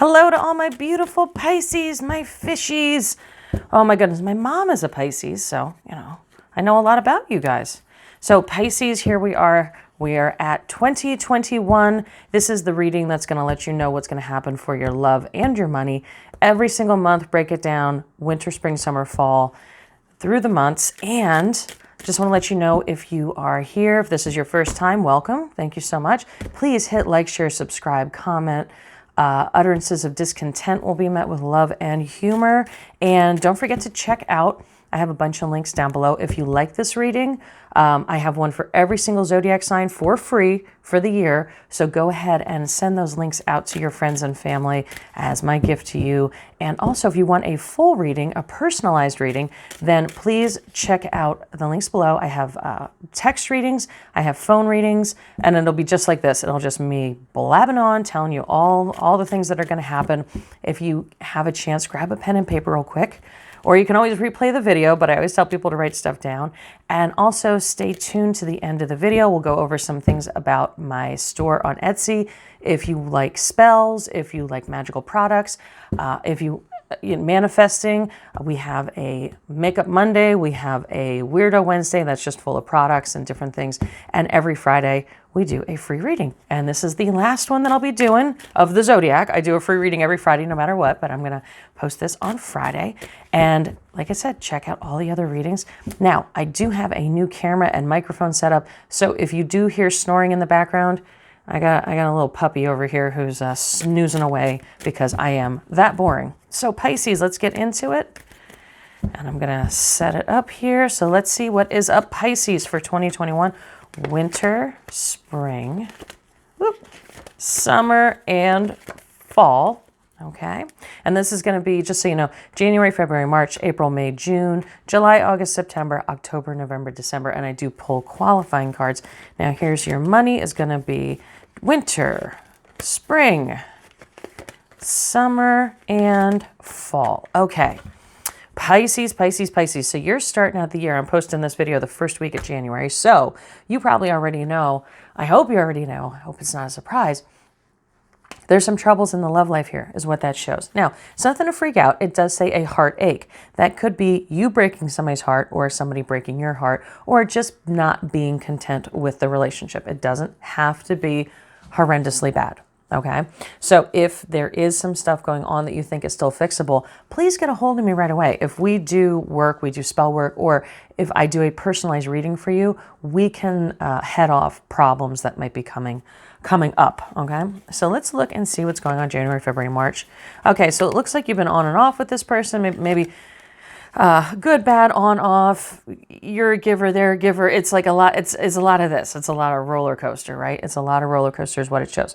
Hello to all my beautiful Pisces, my fishies. Oh my goodness, my mom is a Pisces, so, I know a lot about you guys. So Pisces, here we are. We are at 2021. This is the reading that's going to let you know what's going to happen for your love and your money. Every single month, break it down, winter, spring, summer, fall, through the months. And just want to let you know, if you are here, if this is your first time, welcome. Thank you so much. Please hit like, share, subscribe, comment. Utterances of discontent will be met with love and humor. And don't forget to check out, I have a bunch of links down below. If you like this reading, I have one for every single zodiac sign for free for the year. So go ahead and send those links out to your friends and family as my gift to you. And also, if you want a full reading, a personalized reading, then please check out the links below. I have text readings, I have phone readings, and it'll be just like this. It'll just me blabbing on, telling you all the things that are going to happen. If you have a chance, grab a pen and paper real quick. Or you can always replay the video, but I always tell people to write stuff down. And also stay tuned to the end of the video. We'll go over some things about my store on Etsy. If you like spells, if you like magical products, if you manifesting, we have a Makeup Monday, we have a Weirdo Wednesday that's just full of products and different things. And every Friday we do a free reading. And this is the last one that I'll be doing of the Zodiac. I do a free reading every Friday no matter what, but I'm going to post this on Friday. And like I said, check out all the other readings. Now, I do have a new camera and microphone set up. So if you do hear snoring in the background, I got a little puppy over here who's snoozing away because I am that boring. So Pisces, let's get into it. And I'm going to set it up here. So let's see what is up Pisces for 2021. Winter, spring, summer, and fall. Okay. And this is going to be, just so you know, January, February, March, April, May, June, July, August, September, October, November, December. And I do pull qualifying cards. Now here's your money is going to be winter, spring, summer, and fall. Okay. Pisces, Pisces, Pisces. So you're starting out the year. I'm posting this video the first week of January. So you probably already know. I hope you already know. I hope it's not a surprise. There's some troubles in the love life here is what that shows. Now, it's nothing to freak out. It does say a heartache. That could be you breaking somebody's heart or somebody breaking your heart or just not being content with the relationship. It doesn't have to be horrendously bad. Okay. So if there is some stuff going on that you think is still fixable, please get a hold of me right away. If we do work, we do spell work, or if I do a personalized reading for you, we can head off problems that might be coming up. Okay. So let's look and see what's going on January, February, March. Okay. So it looks like you've been on and off with this person. Maybe good, bad, on, off. You're a giver, they're a giver. It's like a lot. It's a lot of this. It's a lot of roller coaster, right? It's a lot of roller coaster is what it shows.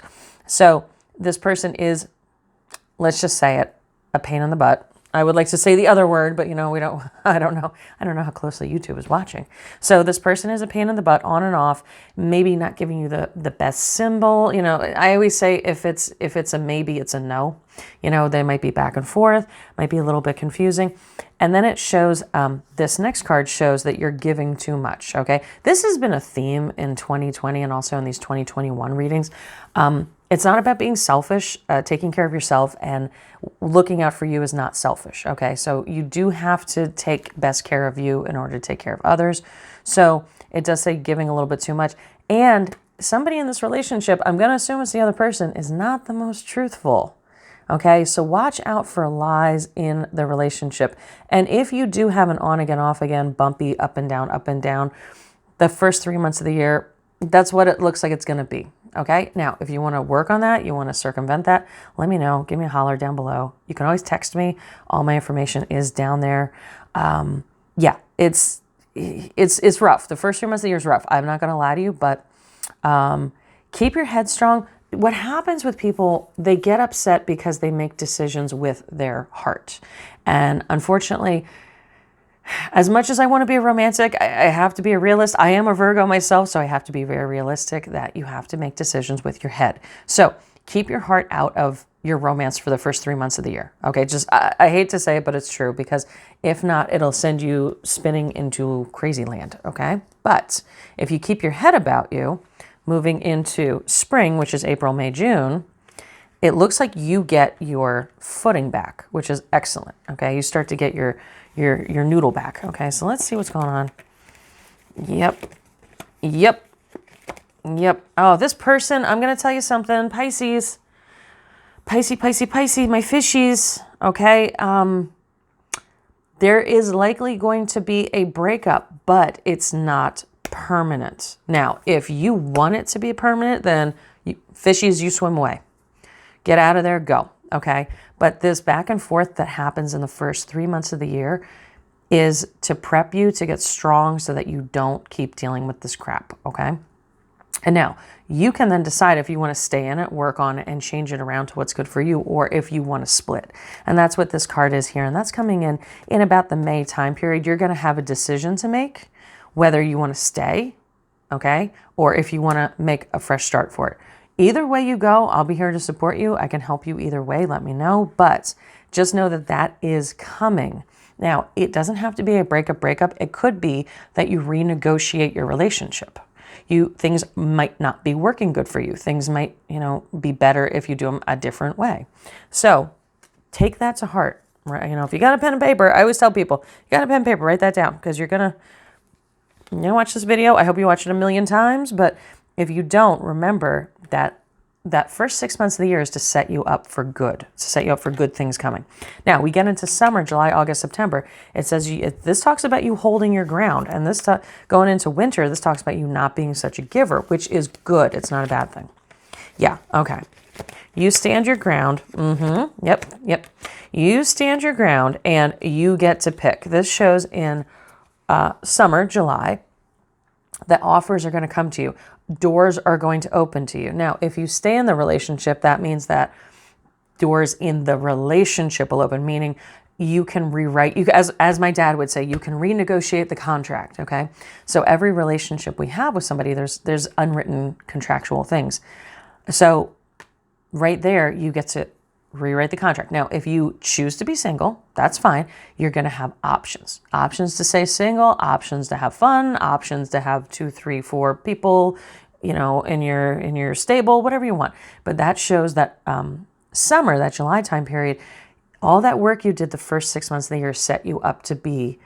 So this person is, let's just say it, a pain in the butt. I would like to say the other word, but I don't know how closely YouTube is watching. So this person is a pain in the butt, on and off, maybe not giving you the best symbol. I always say if it's a maybe, it's a no. They might be back and forth, might be a little bit confusing. And then it shows, this next card shows that you're giving too much, okay? This has been a theme in 2020 and also in these 2021 readings. It's not about being selfish. Taking care of yourself and looking out for you is not selfish, okay? So you do have to take best care of you in order to take care of others. So it does say giving a little bit too much. And somebody in this relationship, I'm going to assume it's the other person, is not the most truthful. Okay, so watch out for lies in the relationship. And if you do have an on again, off again, bumpy, up and down, the first 3 months of the year, that's what it looks like it's going to be. Okay, now if you want to work on that, you want to circumvent that, let me know. Give me a holler down below. You can always text me. All my information is down there. Yeah, it's rough. The first 3 months of the year is rough. I'm not going to lie to you, but keep your head strong. What happens with people, they get upset because they make decisions with their heart. And unfortunately, as much as I want to be a romantic, I have to be a realist. I am a Virgo myself, so I have to be very realistic that you have to make decisions with your head. So keep your heart out of your romance for the first 3 months of the year. Okay, I hate to say it, but it's true, because if not, it'll send you spinning into crazy land. Okay, but if you keep your head about you, moving into spring, which is April, May, June, it looks like you get your footing back, which is excellent. Okay, you start to get your noodle back. Okay, so let's see what's going on. Yep. Oh, this person, I'm going to tell you something. Pisces, my fishies. Okay, there is likely going to be a breakup, but it's not permanent. Now, if you want it to be permanent, then fishies, you swim away. Get out of there, go. Okay, but this back and forth that happens in the first 3 months of the year is to prep you to get strong so that you don't keep dealing with this crap. Okay. And now you can then decide if you want to stay in it, work on it, and change it around to what's good for you, or if you want to split. And that's what this card is here. And that's coming in about the May time period. You're going to have a decision to make whether you want to stay, okay, or if you want to make a fresh start for it. Either way you go, I'll be here to support you. I can help you either way. Let me know. But just know that that is coming. Now, it doesn't have to be a breakup. It could be that you renegotiate your relationship. Things might not be working good for you. Things might, be better if you do them a different way. So take that to heart. Right? If you got a pen and paper, I always tell people, you got a pen and paper, write that down, because you're going to watch this video. I hope you watch it a million times. But if you don't, remember that first 6 months of the year is to set you up for good, to set you up for good things coming. Now, we get into summer, July, August, September. It says this talks about you holding your ground. And this going into winter, this talks about you not being such a giver, which is good. It's not a bad thing. Yeah, okay. You stand your ground. Yep. You stand your ground and you get to pick. This shows in summer, July, that offers are going to come to you. Doors are going to open to you. Now, if you stay in the relationship, that means that doors in the relationship will open, meaning you can rewrite, as my dad would say, you can renegotiate the contract, okay? So every relationship we have with somebody, there's unwritten contractual things. So right there, you get to rewrite the contract. Now, if you choose to be single, that's fine. You're going to have options. Options to stay single, options to have fun, options to have 2, 3, 4 people, in your stable, whatever you want. But that shows that summer, that July time period, all that work you did the first 6 months of the year set you up to be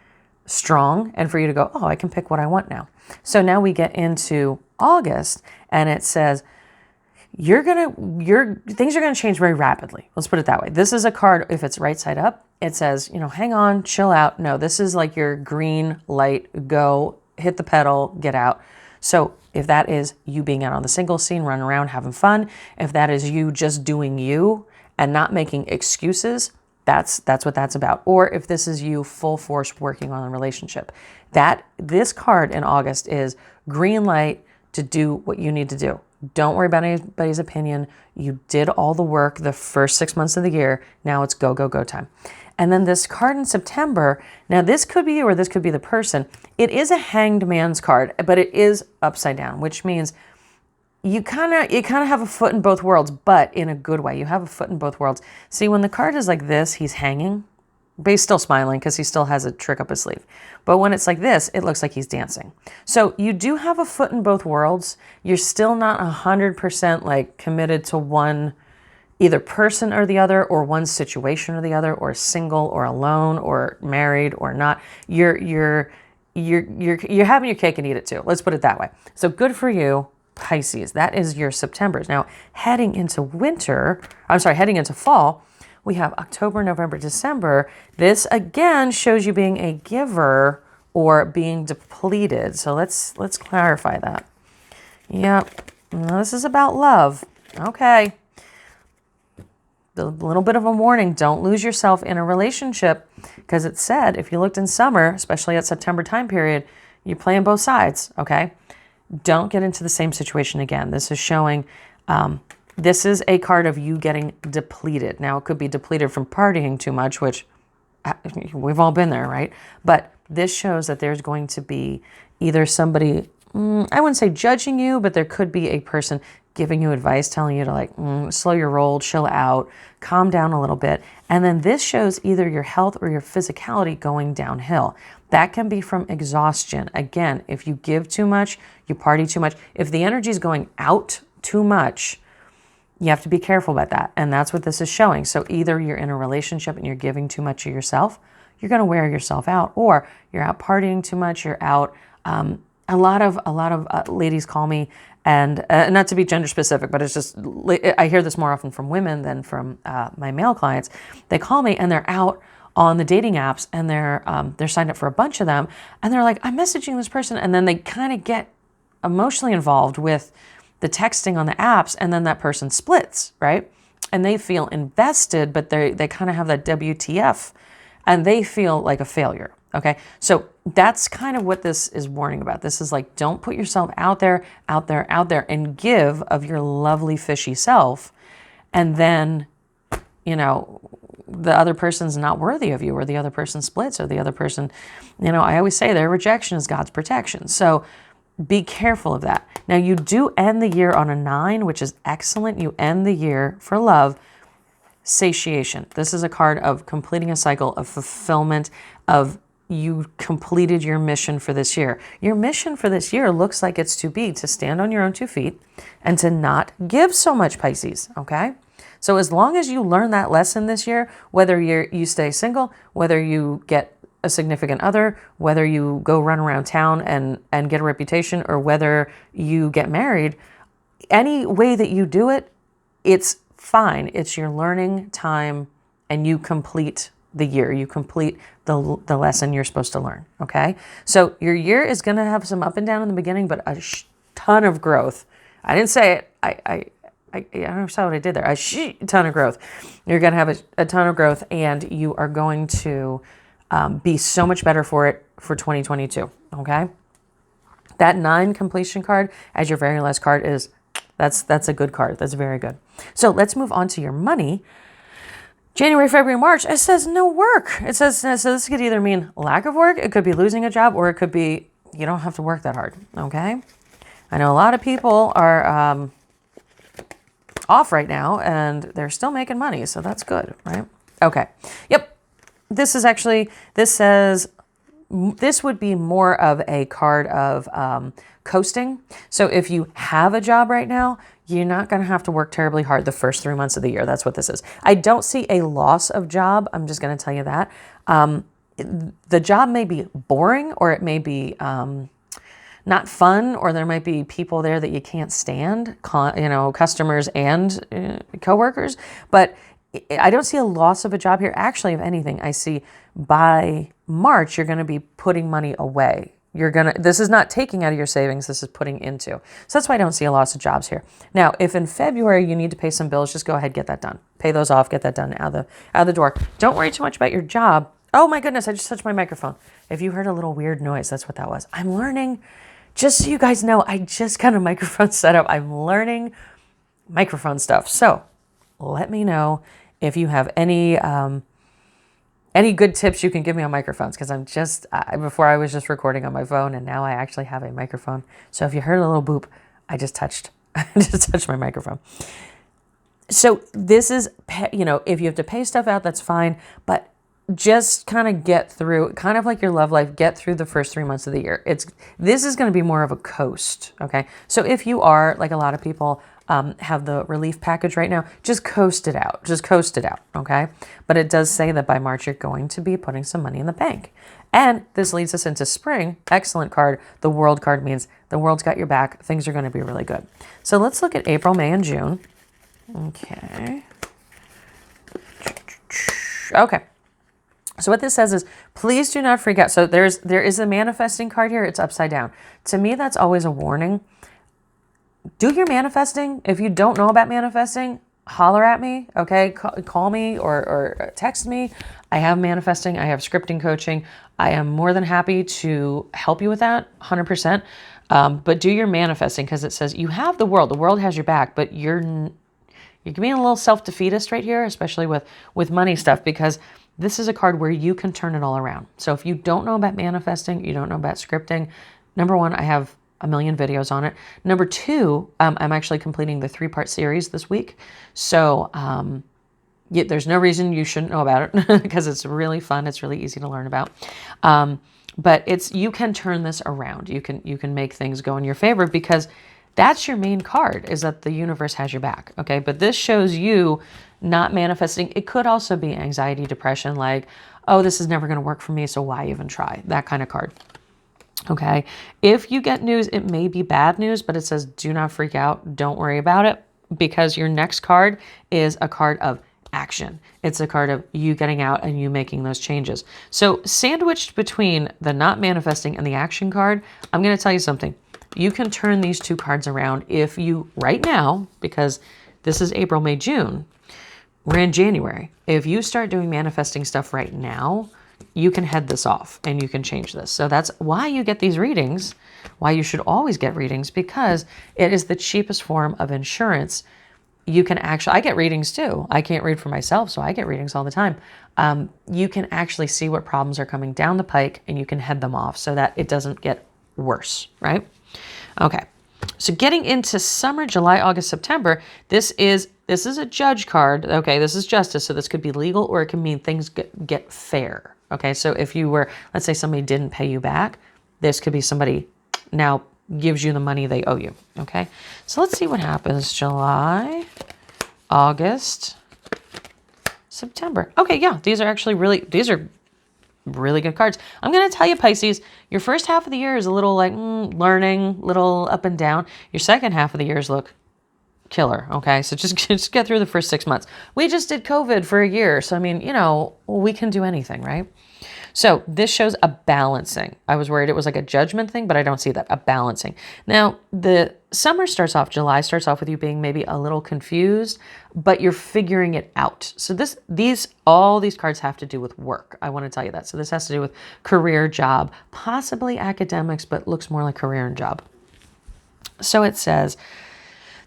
strong and for you to go, oh, I can pick what I want now. So now we get into August and it says, things are going to change very rapidly. Let's put it that way. This is a card, if it's right side up, it says, hang on, chill out. No, this is like your green light, go, hit the pedal, get out. So if that is you being out on the single scene, running around, having fun, if that is you just doing you and not making excuses, that's what that's about. Or if this is you full force working on a relationship, this card in August is green light to do what you need to do. Don't worry about anybody's opinion. You did all the work the first 6 months of the year. Now it's go, go, go time. And then this card in September, now this could be you or this could be the person. It is a hanged man's card, but it is upside down, which means you kind of have a foot in both worlds, but in a good way. You have a foot in both worlds. See, when the card is like this, he's hanging, but he's still smiling because he still has a trick up his sleeve. But when it's like this, it looks like he's dancing. So you do have a foot in both worlds. You're still not 100% like committed to one, either person or the other, or one situation or the other, or single or alone or married or not. You're having your cake and eat it too. Let's put it that way. So good for you, Pisces. That is your September. Now heading into fall, we have October, November, December. This again shows you being a giver or being depleted. So let's clarify that. Yep. Now, this is about love. Okay. A little bit of a warning. Don't lose yourself in a relationship, because it said if you looked in summer, especially at September time period, you're playing both sides. Okay. Don't get into the same situation again. This is showing this is a card of you getting depleted. Now, it could be depleted from partying too much, which we've all been there, right? But this shows that there's going to be either somebody, I wouldn't say judging you, but there could be a person giving you advice, telling you to slow your roll, chill out, calm down a little bit. And then this shows either your health or your physicality going downhill. That can be from exhaustion. Again, if you give too much, you party too much. If the energy is going out too much, You have to be careful about that. And that's what this is showing. So either you're in a relationship and you're giving too much of yourself, you're going to wear yourself out, or you're out partying too much. You're out. A lot of ladies call me, and not to be gender specific, but it's just, I hear this more often from women than from my male clients. They call me and they're out on the dating apps, and they're signed up for a bunch of them, and they're like, I'm messaging this person, and then they kind of get emotionally involved with the texting on the apps, and then that person splits, right? And they feel invested, but they kind of have that WTF, and they feel like a failure, okay? So that's kind of what this is warning about. This is like, don't put yourself out there, and give of your lovely fishy self, and then, you know, the other person's not worthy of you, or the other person splits, or the other person, you know, I always say their rejection is God's protection. So be careful of that. Now, you do end the year on a 9, which is excellent. You end the year for love, satiation. This is a card of completing a cycle of fulfillment, of you completed your mission for this year. Your mission for this year looks like it's to stand on your own 2 feet and to not give so much, Pisces, okay? So as long as you learn that lesson this year, whether you stay single, whether you get a significant other, whether you go run around town and get a reputation, or whether you get married, any way that you do it, it's fine. It's your learning time, and you complete the year. You complete the lesson you're supposed to learn, okay? So your year is going to have some up and down in the beginning, but a ton of growth. I didn't say it. I don't know what I did there. A ton of growth. You're going to have a ton of growth, and you are going to be so much better for it for 2022, okay? That 9 completion card as your very last card that's a good card. That's very good. So let's move on to your money. January, February, March, it says no work. It says, so this could either mean lack of work, it could be losing a job, or it could be you don't have to work that hard, okay? I know a lot of people are off right now, and they're still making money, so that's good, right? Okay. Yep. This says this would be more of a card of coasting. So if you have a job right now, you're not going to have to work terribly hard the first 3 months of the year. That's what this is. I don't see a loss of job. I'm just going to tell you that. The job may be boring, or it may be not fun, or there might be people there that you can't stand, customers and coworkers, but I don't see a loss of a job here. Actually, if anything, I see by March, you're going to be putting money away. This is not taking out of your savings. This is putting into. So that's why I don't see a loss of jobs here. Now, if in February you need to pay some bills, just go ahead, get that done. Pay those off, get that done out of the door. Don't worry too much about your job. Oh my goodness, I just touched my microphone. If you heard a little weird noise, that's what that was. I'm learning, just so you guys know, I just got a microphone set up. I'm learning microphone stuff. So let me know if you have any good tips you can give me on microphones, because I'm before I was just recording on my phone, and now I actually have a microphone. So if you heard a little boop, I just touched my microphone. So this is, if you have to pay stuff out, that's fine, but just kind of get through, kind of like your love life, get through the first 3 months of the year. This is going to be more of a coast, okay? So if you are, like a lot of people, have the relief package right now, just coast it out. Just coast it out, okay? But it does say that by March, you're going to be putting some money in the bank. And this leads us into spring. Excellent card. The World card means the world's got your back. Things are going to be really good. So let's look at April, May, and June. Okay. Okay. So what this says is, please do not freak out. So there is a manifesting card here. It's upside down. To me, that's always a warning. Do your manifesting. If you don't know about manifesting, holler at me, okay? Call me or text me. I have manifesting. I have scripting coaching. I am more than happy to help you with that, 100%. But do your manifesting, because it says you have the world. The world has your back, but you're being a little self-defeatist right here, especially with money stuff, because this is a card where you can turn it all around. So if you don't know about manifesting, you don't know about scripting, number one, I have a million videos on it. Number two, I'm actually completing the 3-part series this week. So there's no reason you shouldn't know about it, because it's really fun. It's really easy to learn about. But you can turn this around. You can make things go in your favor, because That's your main card, is that the universe has your back. Okay. But this shows you not manifesting. It could also be anxiety, depression, like, oh, this is never going to work for me, so why even try? That kind of card. Okay. If you get news, it may be bad news, but it says do not freak out. Don't worry about it, because your next card is a card of action. It's a card of you getting out and you making those changes. So sandwiched between the not manifesting and the action card, I'm going to tell you something. You can turn these two cards around if you, right now, because this is April, May, June, we're in January. If you start doing manifesting stuff right now, you can head this off and you can change this. So that's why you get these readings, why you should always get readings, because it is the cheapest form of insurance. You can actually, I get readings too. I can't read for myself, so I get readings all the time. You can actually see what problems are coming down the pike and you can head them off so that it doesn't get worse, right? Okay. So getting into summer, July, August, September, this is a judge card. Okay, this is justice. So this could be legal or it can mean things get fair. Okay, so if you were, let's say somebody didn't pay you back, this could be somebody now gives you the money they owe you. Okay, so let's see what happens. July, August, September. Okay, yeah, these are really good cards. I'm going to tell you, Pisces, your first half of the year is a little like learning, little up and down. Your second half of the years look killer. Okay. So just get through the first 6 months. We just did COVID for a year. So, I mean, you know, we can do anything, right? So this shows a balancing. I was worried it was like a judgment thing, but I don't see that, a balancing. Now, the summer starts off, July starts off with you being maybe a little confused, but you're figuring it out. So all these cards have to do with work. I want to tell you that. So this has to do with career, job, possibly academics, but looks more like career and job. So it says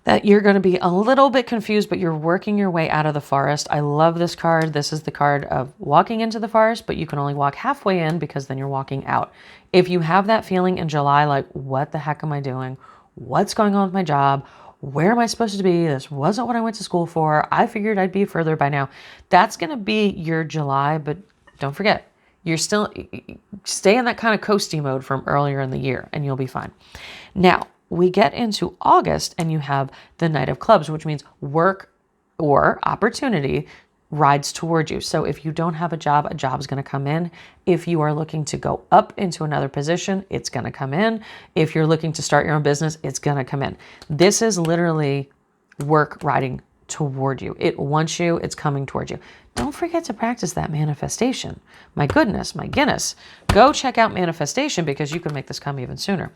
that you're going to be a little bit confused, but you're working your way out of the forest. I love this card. This is the card of walking into the forest, but you can only walk halfway in because then you're walking out. If you have that feeling in July, like, what the heck am I doing? What's going on with my job? Where am I supposed to be? This wasn't what I went to school for. I figured I'd be further by now. That's going to be your July, but don't forget, you're still, stay in that kind of coasty mode from earlier in the year and you'll be fine. Now, we get into August and you have the Knight of Clubs, which means work or opportunity rides toward you. So if you don't have a job is going to come in. If you are looking to go up into another position, it's going to come in. If you're looking to start your own business, it's going to come in. This is literally work riding toward you. It wants you, it's coming toward you. Don't forget to practice that manifestation. My goodness, my Guinness. Go check out manifestation because you can make this come even sooner.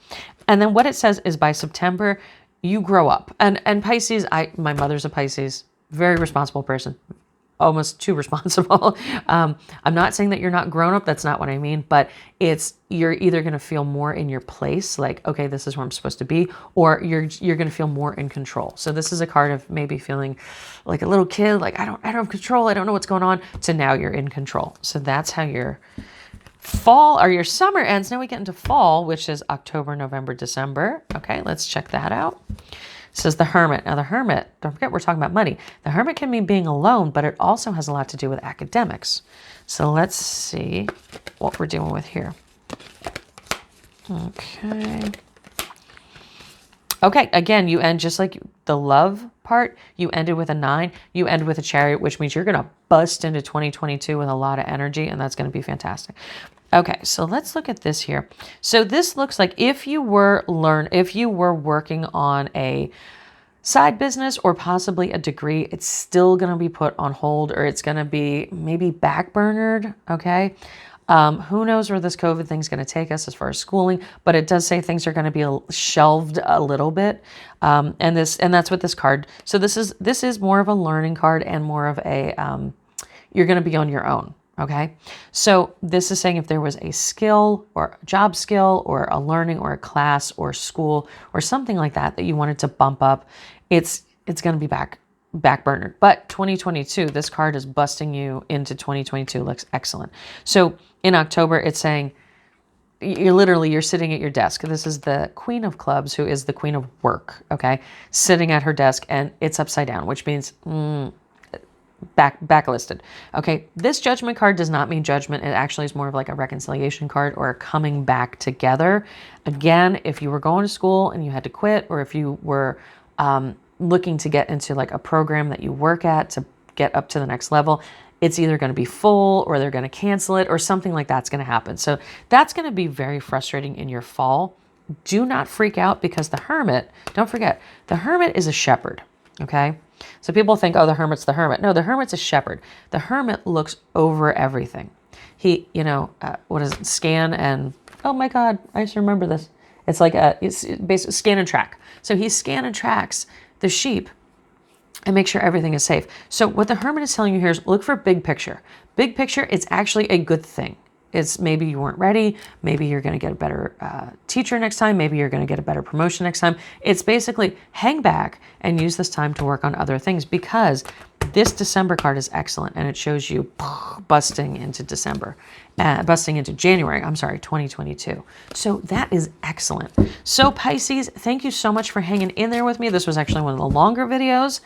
And then what it says is by September, you grow up. And Pisces, my mother's a Pisces, very responsible person. Almost too responsible. I'm not saying that you're not grown up. That's not what I mean. But you're either going to feel more in your place, like, okay, this is where I'm supposed to be, or you're going to feel more in control. So this is a card of maybe feeling like a little kid, like I don't have control. I don't know what's going on. To now you're in control. So that's how your fall or your summer ends. Now we get into fall, which is October, November, December. Okay, let's check that out. It says the Hermit. Now the Hermit, don't forget we're talking about money. The Hermit can mean being alone, but it also has a lot to do with academics. So let's see what we're dealing with here. Okay. Okay, again, you end just like the love part. You ended with a 9. You end with a Chariot, which means you're going to bust into 2022 with a lot of energy, and that's going to be fantastic. Okay, so let's look at this here. So this looks like if you were working on a side business or possibly a degree, it's still going to be put on hold, or it's going to be maybe backburnered, okay? Who knows where this COVID thing's going to take us as far as schooling, but it does say things are going to be shelved a little bit. And that's what this card. So this is more of a learning card and more of a, you're going to be on your own. Okay. So this is saying if there was a skill or a job skill or a learning or a class or school or something like that you wanted to bump up, it's going to be backburnered. But 2022, this card is busting you into 2022. Looks excellent. So in October, it's saying you're sitting at your desk. This is the Queen of Clubs, who is the Queen of Work. Okay. Sitting at her desk and it's upside down, which means, backlisted. Okay, this Judgment card does not mean judgment. It actually is more of like a reconciliation card or a coming back together. Again, if you were going to school and you had to quit, or if you were looking to get into like a program that you work at to get up to the next level, it's either going to be full or they're going to cancel it or something like that's going to happen. So that's going to be very frustrating in your fall. Do not freak out, because the Hermit, don't forget, the Hermit is a shepherd. Okay. So people think, oh, the Hermit's the Hermit. No, the Hermit's a shepherd. The Hermit looks over everything. He, what is it? Scan and, oh my God, I just remember this. It's like it's basically scan and track. So he scan and tracks the sheep and make sure everything is safe. So what the Hermit is telling you here is look for big picture. Big picture, it's actually a good thing. It's maybe you weren't ready. Maybe you're going to get a better teacher next time. Maybe you're going to get a better promotion next time. It's basically hang back and use this time to work on other things, because this December card is excellent, and it shows you busting into January, 2022. So that is excellent. So Pisces, thank you so much for hanging in there with me. This was actually one of the longer videos.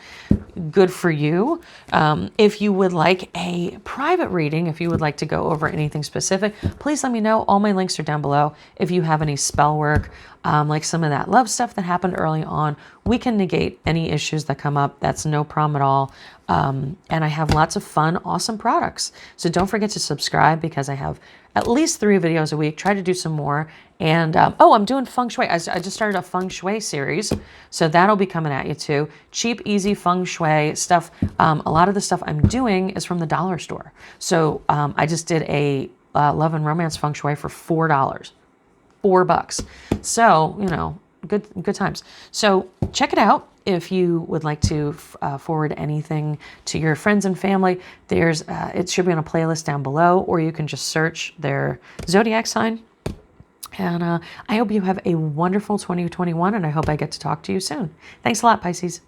Good for you. If you would like a private reading, if you would like to go over anything specific, please let me know. All my links are down below. If you have any spell work, like some of that love stuff that happened early on, we can negate any issues that come up. That's no problem at all. And I have lots of fun, awesome products. So don't forget to subscribe, because I have at least 3 videos a week. Try to do some more. And, I'm doing feng shui. I just started a feng shui series. So that'll be coming at you too. Cheap, easy feng shui stuff. A lot of the stuff I'm doing is from the dollar store. So I just did a love and romance feng shui for $4. $4. So, good times. So check it out. If you would like to forward anything to your friends and family, it should be on a playlist down below, or you can just search their zodiac sign. And I hope you have a wonderful 2021, and I hope I get to talk to you soon. Thanks a lot, Pisces.